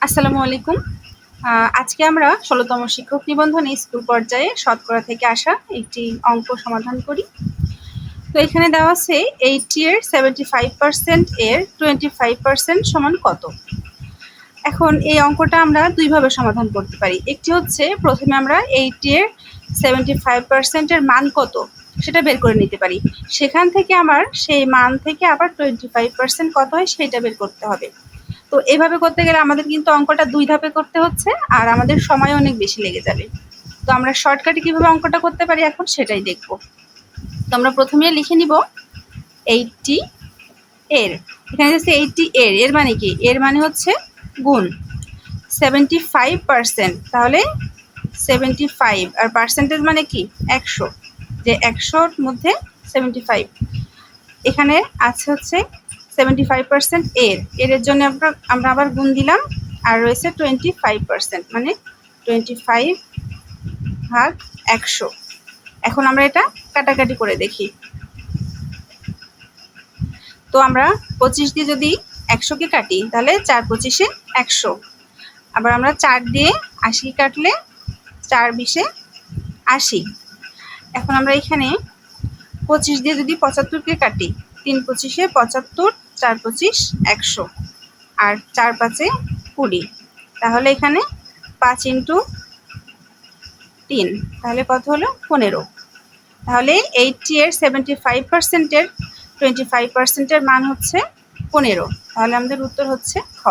আসসালামু আলাইকুম। আজকে আমরা ১৬তম শিক্ষক নিবন্ধনে স্কুল পর্যায়ে শতকরা থেকে আসা একটি অঙ্ক সমাধান করি। তো এখানে দেওয়া আছে 80 এর 75% এর 25% সমান কত? এখন এই অঙ্কটা আমরা দুইভাবে সমাধান করতে পারি। একটি হচ্ছে প্রথমে আমরা 80 এর 75% এর মান কত সেটা বের করে নিতে পারি। সেখান থেকে আমার সেই মান থেকে আবার 25% কত হয় সেটা বের করতে হবে। তো এভাবে করতে গেলে আমাদের কিন্তু অঙ্কটা ২ ধাপে করতে হচ্ছে আর আমাদের সময় অনেক বেশি লেগে যাবে। তো আমরা শর্টকাটে কিভাবে অঙ্কটা করতে পারি এখন সেটাই দেখব। তো আমরা প্রথমে লিখে নিব 80 এর, এখানে যাচ্ছে 80 এর মানে কি? এর মানে হচ্ছে গুণ 75%, তাহলে 75 আর পার্সেন্টেজ মানে কি 100, যে 100-র মধ্যে 75 এখানে আছে হচ্ছে 75% এর জন্য আমরা আবার গুণ দিলাম, আর রয়েছে 25%, মানে 25 ভাগ 100। এখন আমরা এটা কাটাকাটি করে দেখি। তো আমরা 25 দিয়ে যদি 100-কে কাটি তাহলে 4 25-এ 100, আবার আমরা 4 দিয়ে 80 কাটলে 4 20-এ 80। এখন আমরা এখানে 25 দিয়ে যদি 75-কে কাটি 3 25-এ 75, 4 25 100, আর 4 5-এ 20, তাহলে এখানে 5 × 3, তাহলে কত হলো 15। তাহলে 80 এর 75% এর 25% এর মান হচ্ছে 15। তাহলে আমাদের উত্তর হচ্ছে খ।